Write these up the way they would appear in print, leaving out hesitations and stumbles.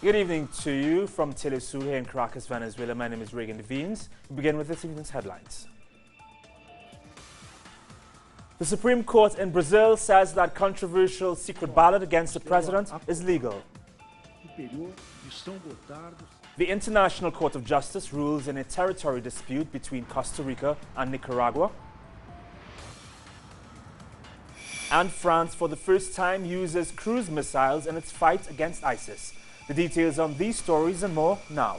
Good evening to you from Telesur here in Caracas, Venezuela. My name is Reagan Devines. We begin with this evening's headlines. The Supreme Court in Brazil says that controversial secret ballot against the president is legal. The International Court of Justice rules in a territory dispute between Costa Rica and Nicaragua. And France, for the first time, uses cruise missiles in its fight against ISIS. The details on these stories and more now.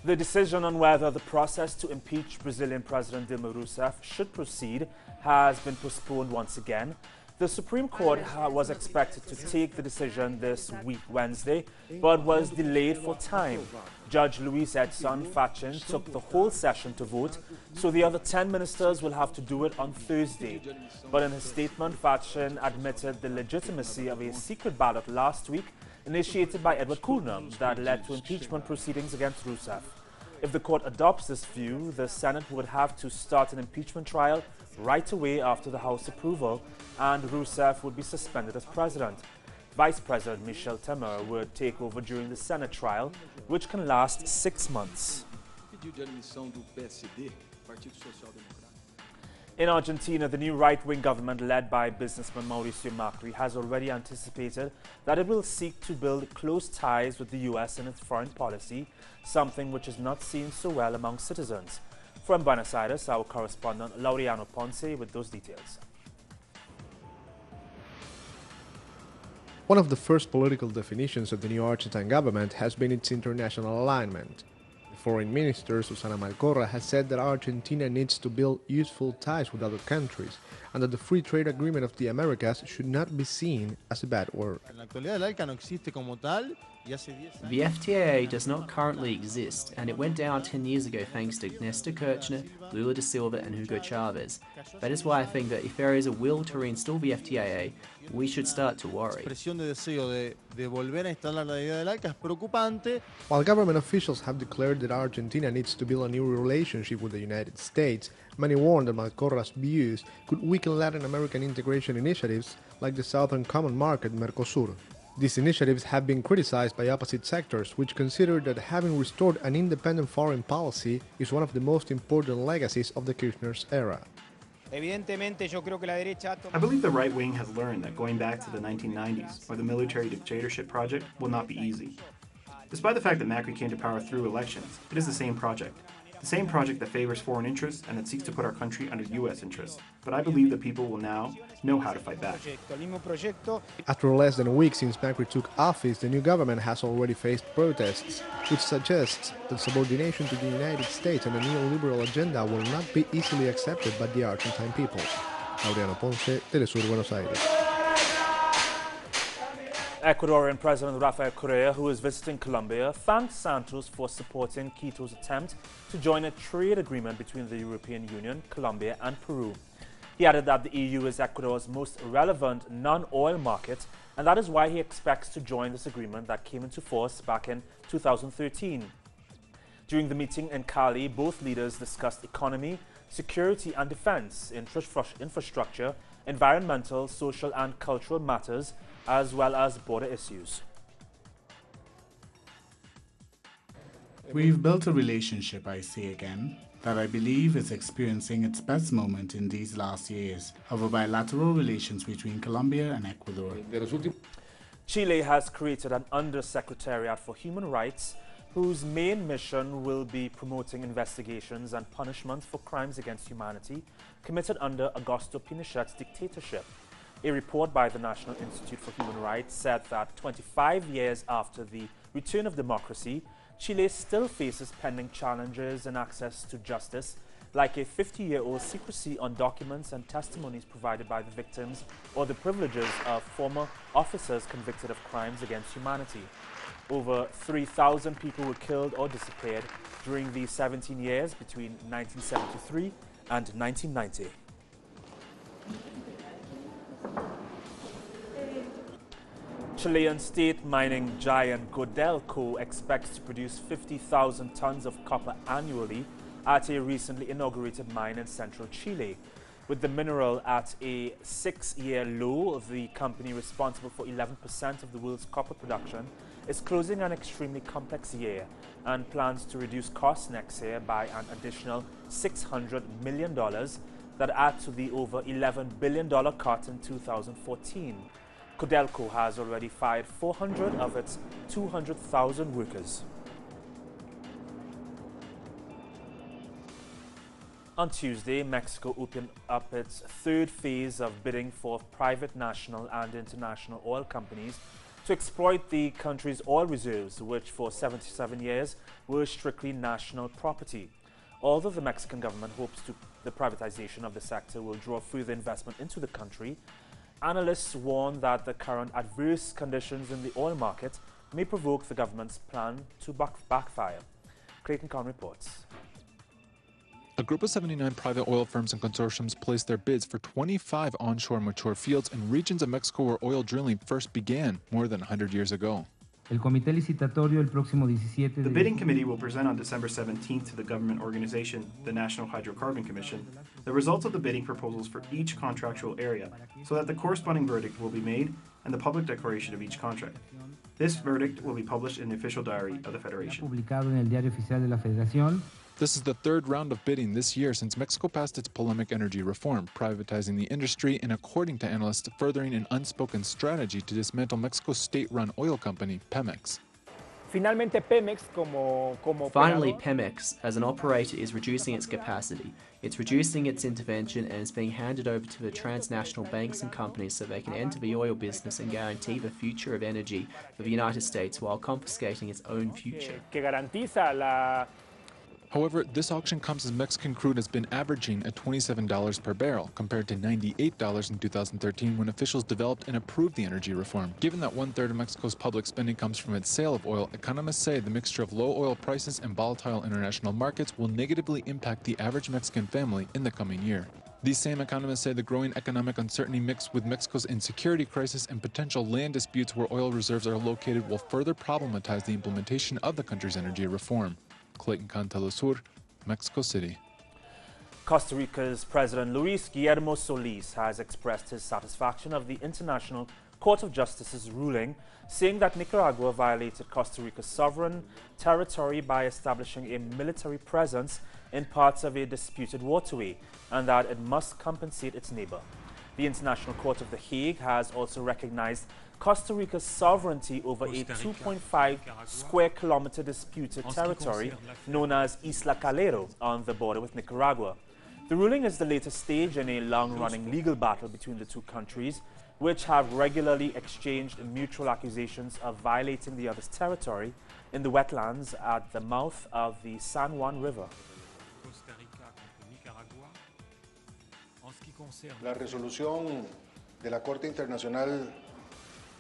The decision on whether the process to impeach Brazilian President Dilma Rousseff should proceed has been postponed once again. The Supreme Court was expected to take the decision this week, Wednesday, but was delayed for time. Judge Luis Edson Fachin took the whole session to vote, so the other 10 ministers will have to do it on Thursday. But in his statement, Fachin admitted the legitimacy of a secret ballot last week initiated by Edward Cullen that led to impeachment proceedings against Rousseff. If the court adopts this view, the Senate would have to start an impeachment trial right away after the House approval, and Rousseff would be suspended as president. Vice President Michel Temer would take over during the Senate trial, which can last 6 months. In Argentina, the new right-wing government led by businessman Mauricio Macri has already anticipated that it will seek to build close ties with the U.S. in its foreign policy, something which is not seen so well among citizens. From Buenos Aires, our correspondent Laureano Ponce with those details. One of the first political definitions of the new Argentine government has been its international alignment. Foreign Minister Susana Marcorra has said that Argentina needs to build useful ties with other countries and that the free trade agreement of the Americas should not be seen as a bad word. The FTAA does not currently exist, and it went down 10 years ago thanks to Néstor Kirchner, Lula da Silva and Hugo Chavez. That is why I think that if there is a will to reinstall the FTAA, we should start to worry. While government officials have declared that Argentina needs to build a new relationship with the United States, many warn that Marcorra's views could weaken Latin American integration initiatives like the Southern Common Market, Mercosur. These initiatives have been criticized by opposite sectors, which consider that having restored an independent foreign policy is one of the most important legacies of the Kirchner's era. I believe the right wing has learned that going back to the 1990s or the military dictatorship project will not be easy. Despite the fact that Macri came to power through elections, it is the same project. The same project that favors foreign interests and that seeks to put our country under U.S. interests. But I believe that people will now know how to fight back. After less than a week since Macri took office, the new government has already faced protests, which suggests that subordination to the United States and the neoliberal agenda will not be easily accepted by the Argentine people. Laureano Ponce, Telesur, Buenos Aires. Ecuadorian President Rafael Correa, who is visiting Colombia, thanked Santos for supporting Quito's attempt to join a trade agreement between the European Union, Colombia and Peru. He added that the EU is Ecuador's most relevant non-oil market, and that is why he expects to join this agreement that came into force back in 2013. During the meeting in Cali, both leaders discussed economy, security and defense, infrastructure, environmental, social and cultural matters, as well as border issues. We've built a relationship, I say again, that I believe is experiencing its best moment in these last years of bilateral relations between Colombia and Ecuador. Chile has created an Undersecretariat for Human Rights whose main mission will be promoting investigations and punishments for crimes against humanity committed under Augusto Pinochet's dictatorship. A report by the National Institute for Human Rights said that 25 years after the return of democracy, Chile still faces pending challenges in access to justice, like a 50-year-old secrecy on documents and testimonies provided by the victims or the privileges of former officers convicted of crimes against humanity. Over 3,000 people were killed or disappeared during the 17 years between 1973 and 1990. Chilean state mining giant Codelco expects to produce 50,000 tons of copper annually at a recently inaugurated mine in central Chile. With the mineral at a 6-year low, the company responsible for 11% of the world's copper production is closing an extremely complex year and plans to reduce costs next year by an additional $600 million that add to the over $11 billion cut in 2014. Codelco has already fired 400 of its 200,000 workers. On Tuesday, Mexico opened up its third phase of bidding for private national and international oil companies to exploit the country's oil reserves, which for 77 years were strictly national property. Although the Mexican government hopes the privatization of the sector will draw further investment into the country, analysts warn that the current adverse conditions in the oil market may provoke the government's plan to backfire. Clayton Kahn reports. A group of 79 private oil firms and consortiums placed their bids for 25 onshore mature fields in regions of Mexico where oil drilling first began more than 100 years ago. The bidding committee will present on December 17th to the government organization, the National Hydrocarbon Commission, the results of the bidding proposals for each contractual area, so that the corresponding verdict will be made and the public declaration of each contract. This verdict will be published in the official diary of the Federation. This is the third round of bidding this year since Mexico passed its polemic energy reform, privatizing the industry and, according to analysts, furthering an unspoken strategy to dismantle Mexico's state-run oil company, Pemex. Finally, Pemex, as an operator, is reducing its capacity. It's reducing its intervention and is being handed over to the transnational banks and companies so they can enter the oil business and guarantee the future of energy for the United States while confiscating its own future. However, this auction comes as Mexican crude has been averaging at $27 per barrel, compared to $98 in 2013 when officials developed and approved the energy reform. Given that 1/3 of Mexico's public spending comes from its sale of oil, economists say the mixture of low oil prices and volatile international markets will negatively impact the average Mexican family in the coming year. These same economists say the growing economic uncertainty mixed with Mexico's insecurity crisis and potential land disputes where oil reserves are located will further problematize the implementation of the country's energy reform. Clayton Kahn, Telesur, Mexico City. Costa Rica's President Luis Guillermo Solís has expressed his satisfaction of the International Court of Justice's ruling, saying that Nicaragua violated Costa Rica's sovereign territory by establishing a military presence in parts of a disputed waterway, and that it must compensate its neighbor. The International Court of The Hague has also recognized Costa Rica's sovereignty over a 2.5 square kilometer disputed territory known as Isla Calero on the border with Nicaragua. The ruling is the latest stage in a long-running legal battle between the two countries, which have regularly exchanged mutual accusations of violating the other's territory in the wetlands at the mouth of the San Juan River.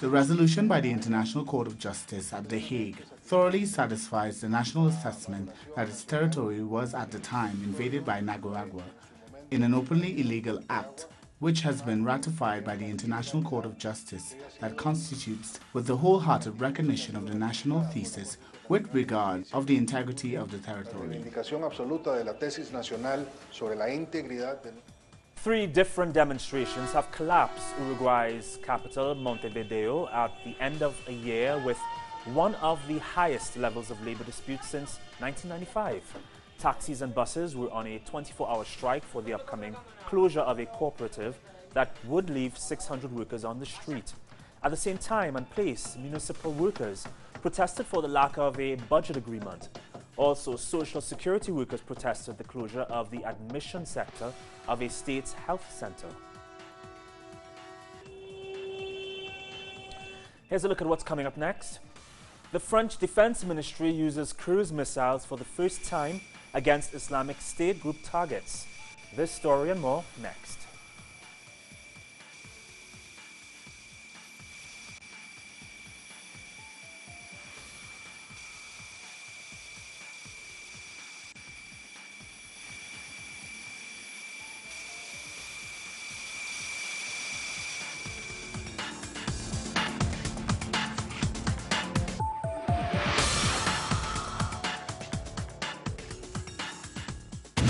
The resolution by the International Court of Justice at The Hague thoroughly satisfies the national assessment that its territory was at the time invaded by Nicaragua in an openly illegal act, which has been ratified by the International Court of Justice that constitutes with the wholehearted recognition of the national thesis with regard of the integrity of the territory. 3 different demonstrations have collapsed Uruguay's capital, Montevideo, at the end of a year with one of the highest levels of labor disputes since 1995. Taxis and buses were on a 24-hour strike for the upcoming closure of a cooperative that would leave 600 workers on the street. At the same time and place, municipal workers protested for the lack of a budget agreement. Also, Social Security workers protested the closure of the admission sector of a state's health center. Here's a look at what's coming up next. The French Defense Ministry uses cruise missiles for the first time against Islamic State group targets. This story and more next.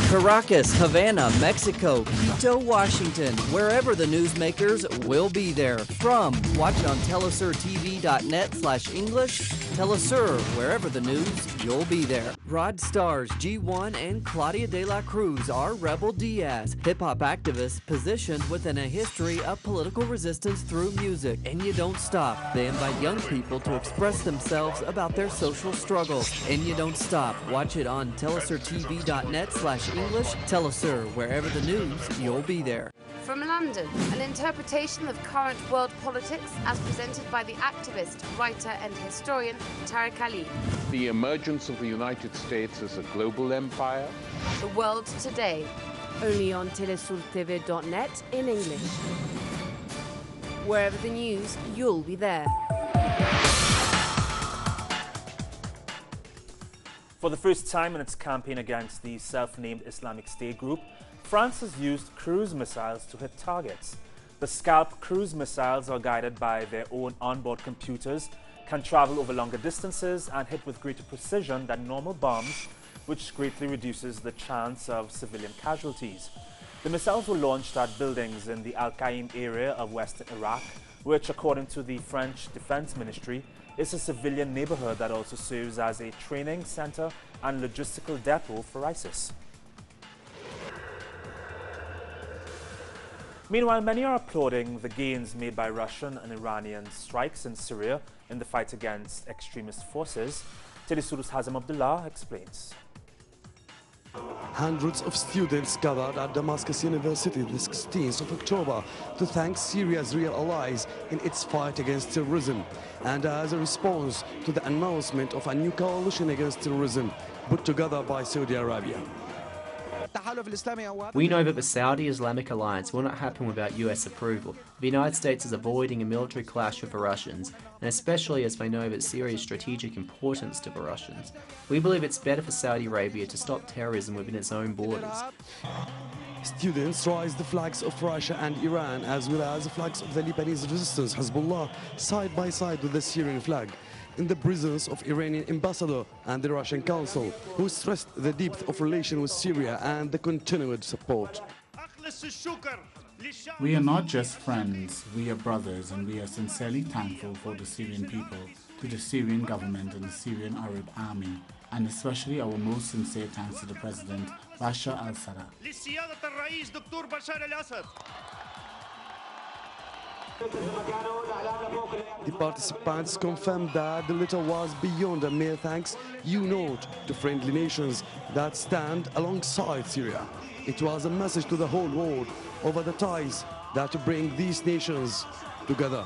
Caracas, Havana, Mexico, Quito, Washington, wherever the newsmakers will be there. Watch on telesurtv.net/English. Telesur, wherever the news, you'll be there. Rod Stars, G1, and Claudia de la Cruz are Rebel Diaz, hip-hop activists positioned within a history of political resistance through music. And you don't stop. They invite young people to express themselves about their social struggles. And you don't stop. Watch it on telesurtv.net/English. Telesur, wherever the news, you'll be there. From London, an interpretation of current world politics as presented by the activist, writer and historian Tariq Ali. The emergence of the United States as a global empire. The world today, only on telesurtv.net in English. Wherever the news, you'll be there. For the first time in its campaign against the self-named Islamic State group, France has used cruise missiles to hit targets. The Scalp cruise missiles are guided by their own onboard computers, can travel over longer distances and hit with greater precision than normal bombs, which greatly reduces the chance of civilian casualties. The missiles were launched at buildings in the Al-Qaim area of western Iraq, which, according to the French Defense Ministry, is a civilian neighborhood that also serves as a training center and logistical depot for ISIS. Meanwhile, many are applauding the gains made by Russian and Iranian strikes in Syria in the fight against extremist forces. Telesur's Hazem Abdullah explains. Hundreds of students gathered at Damascus University the 16th of October to thank Syria's real allies in its fight against terrorism and as a response to the announcement of a new coalition against terrorism put together by Saudi Arabia. We know that the Saudi Islamic alliance will not happen without US approval. The United States is avoiding a military clash with the Russians, and especially as they know that Syria's strategic importance to the Russians. We believe it's better for Saudi Arabia to stop terrorism within its own borders. Students raised the flags of Russia and Iran as well as the flags of the Lebanese resistance Hezbollah side by side with the Syrian flag, in the presence of Iranian ambassador and the Russian Council, who stressed the depth of relation with Syria and the continued support. We are not just friends, we are brothers, and we are sincerely thankful for the Syrian people, to the Syrian government and the Syrian Arab Army, and especially our most sincere thanks to the President Bashar al-Assad. The participants confirmed that the letter was beyond a mere thanks, you note to friendly nations that stand alongside Syria. It was a message to the whole world over the ties that bring these nations together.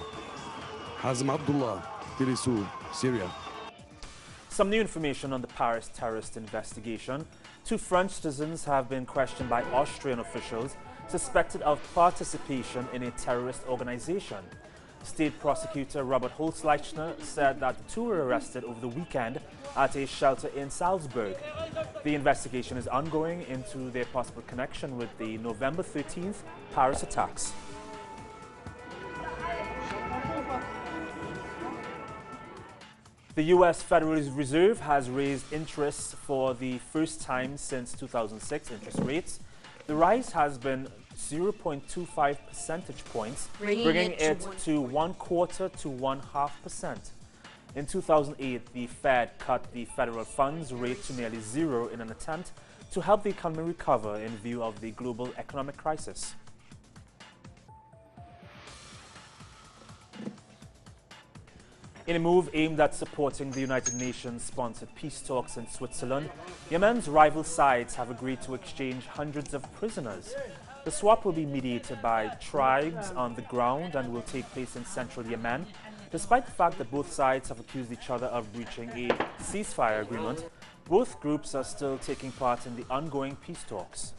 Hazem Abdullah, Telesur, Syria. Some new information on the Paris terrorist investigation. 2 French citizens have been questioned by Austrian officials suspected of participation in a terrorist organization. State prosecutor Robert Holzleichner said that the 2 were arrested over the weekend at a shelter in Salzburg. The investigation is ongoing into their possible connection with the November 13th Paris attacks. The U.S. Federal Reserve has raised interest for the first time since 2006 interest rates. The rise has been 0.25 percentage points, bringing it to 1/4 to 1/2%. In 2008, the Fed cut the federal funds rate to nearly 0 in an attempt to help the economy recover in view of the global economic crisis. In a move aimed at supporting the United Nations-sponsored peace talks in Switzerland, Yemen's rival sides have agreed to exchange hundreds of prisoners. The swap will be mediated by tribes on the ground and will take place in central Yemen. Despite the fact that both sides have accused each other of breaching a ceasefire agreement, both groups are still taking part in the ongoing peace talks.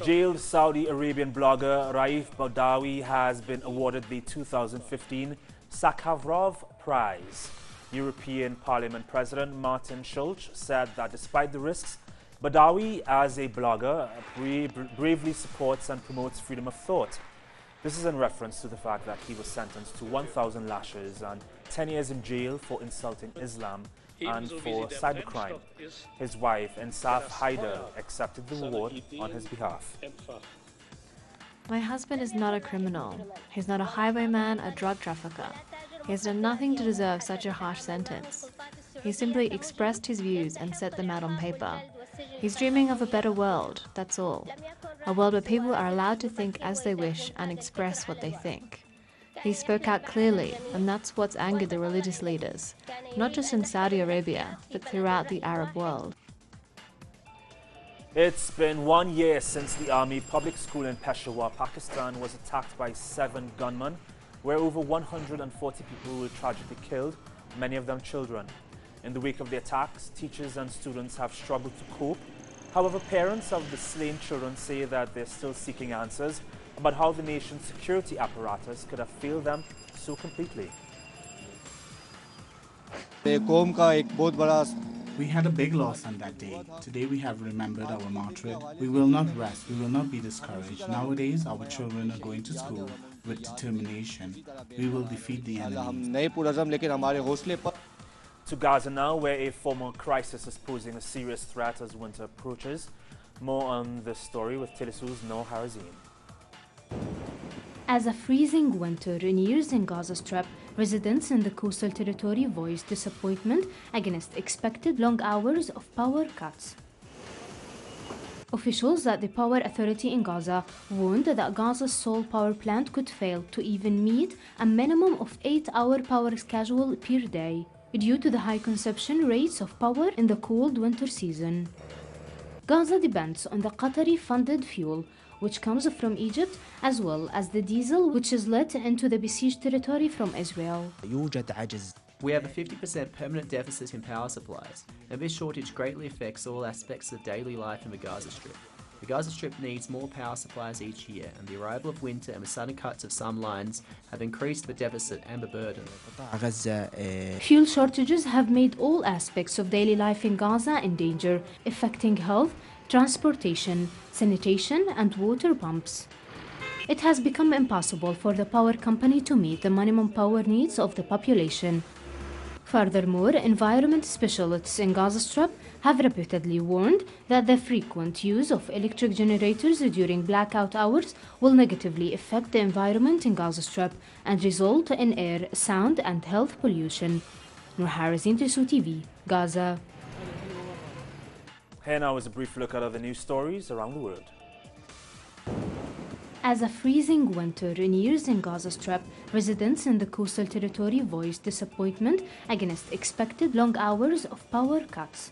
Jailed Saudi Arabian blogger Raif Badawi has been awarded the 2015 Sakharov Prize. European Parliament President Martin Schulz said that despite the risks, Badawi, as a blogger, bravely supports and promotes freedom of thought. This is in reference to the fact that he was sentenced to 1,000 lashes and 10 years in jail for insulting Islam and for cybercrime. His wife, Insaf Haider, accepted the reward on his behalf. My husband is not a criminal. He's not a highwayman, a drug trafficker. He has done nothing to deserve such a harsh sentence. He simply expressed his views and set them out on paper. He's dreaming of a better world, that's all. A world where people are allowed to think as they wish and express what they think. He spoke out clearly, and that's what's angered the religious leaders, not just in Saudi Arabia, but throughout the Arab world. It's been 1 year since the Army Public School in Peshawar, Pakistan was attacked by 7 gunmen, where over 140 people were tragically killed, many of them children. In the wake of the attacks, teachers and students have struggled to cope. However, parents of the slain children say that they're still seeking answers about how the nation's security apparatus could have failed them so completely. We had a big loss on that day. Today we have remembered our martyrs. We will not rest, we will not be discouraged. Nowadays our children are going to school with determination. We will defeat the enemy. To Gaza now, where a former crisis is posing a serious threat as winter approaches. More on this story with Telesu's Noor Harazin. As a freezing winter renews in Gaza Strip, residents in the coastal territory voiced disappointment against expected long hours of power cuts. Officials at the Power Authority in Gaza warned that Gaza's sole power plant could fail to even meet a minimum of 8-hour power schedule per day, due to the high consumption rates of power in the cold winter season. Gaza depends on the Qatari-funded fuel, which comes from Egypt, as well as the diesel, which is let into the besieged territory from Israel. We have a 50% permanent deficit in power supplies, and this shortage greatly affects all aspects of daily life in the Gaza Strip. The Gaza Strip needs more power supplies each year, and the arrival of winter and the sudden cuts of some lines have increased the deficit and the burden. Fuel shortages have made all aspects of daily life in Gaza in danger, affecting health, transportation, sanitation, and water pumps. It has become impossible for the power company to meet the minimum power needs of the population. Furthermore, environment specialists in Gaza Strip have repeatedly warned that the frequent use of electric generators during blackout hours will negatively affect the environment in Gaza Strip and result in air, sound, and health pollution. Noor Harazin, Telesu TV, Gaza. Here now is a brief look at other news stories around the world. As a freezing winter renews in Gaza Strip, residents in the coastal territory voiced disappointment against expected long hours of power cuts.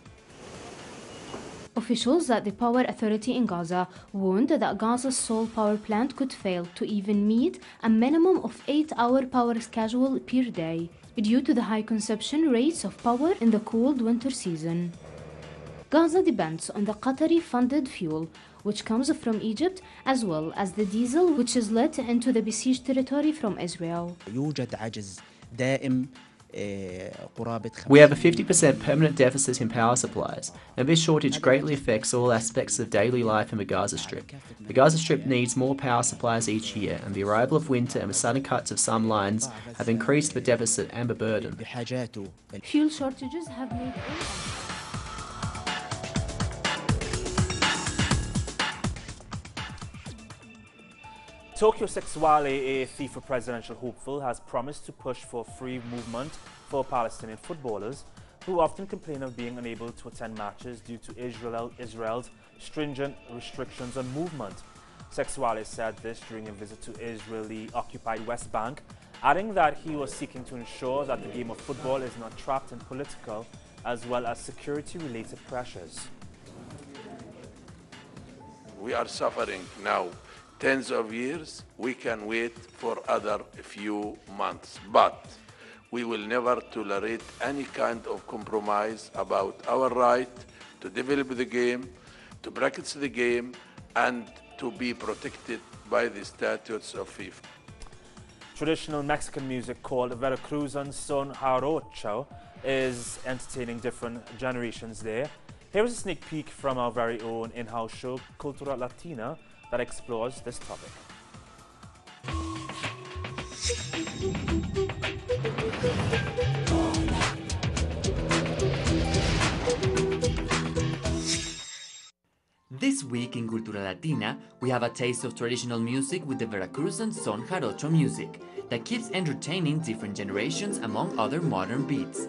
Officials at the Power Authority in Gaza warned that Gaza's sole power plant could fail to even meet a minimum of 8-hour power schedule per day, due to the high consumption rates of power in the cold winter season. Gaza depends on the Qatari-funded fuel, which comes from Egypt, as well as the diesel, which is let into the besieged territory from Israel. We have a 50% permanent deficit in power supplies, and this shortage greatly affects all aspects of daily life in the Gaza Strip. The Gaza Strip needs more power supplies each year, and the arrival of winter and the sudden cuts of some lines have increased the deficit and the burden. Fuel shortages have made all Tokyo Sexwale, a FIFA presidential hopeful, has promised to push for free movement for Palestinian footballers who often complain of being unable to attend matches due to Israel's stringent restrictions on movement. Sexwale said this during a visit to Israeli-occupied West Bank, adding that he was seeking to ensure that the game of football is not trapped in political as well as security-related pressures. We are suffering now tens of years. We can wait for other few months, but we will never tolerate any kind of compromise about our right to develop the game, to practice the game, and to be protected by the statutes of FIFA. Traditional Mexican music called Veracruzan Son Jarocho is entertaining different generations there. Here is a sneak peek from our very own in-house show, Cultura Latina, that explores this topic. This week in Cultura Latina, we have a taste of traditional music with the Veracruzan son jarocho music that keeps entertaining different generations among other modern beats.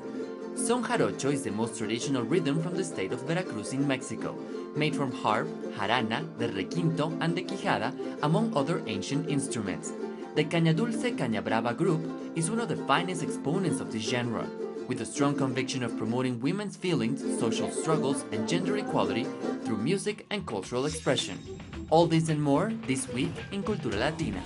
Son jarocho is the most traditional rhythm from the state of Veracruz in Mexico, made from harp, jarana, the requinto, and the quijada, among other ancient instruments. The Caña Dulce Caña Brava group is one of the finest exponents of this genre, with a strong conviction of promoting women's feelings, social struggles, and gender equality through music and cultural expression. All this and more this week in Cultura Latina.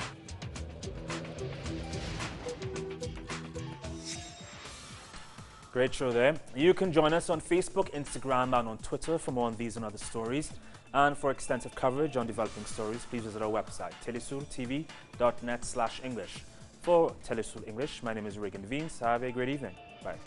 Great show there. You can join us on Facebook, Instagram, and on Twitter for more on these and other stories. And for extensive coverage on developing stories, please visit our website, telesurtv.net/English. For Telesur English, my name is Regan Veens. Have a great evening. Bye.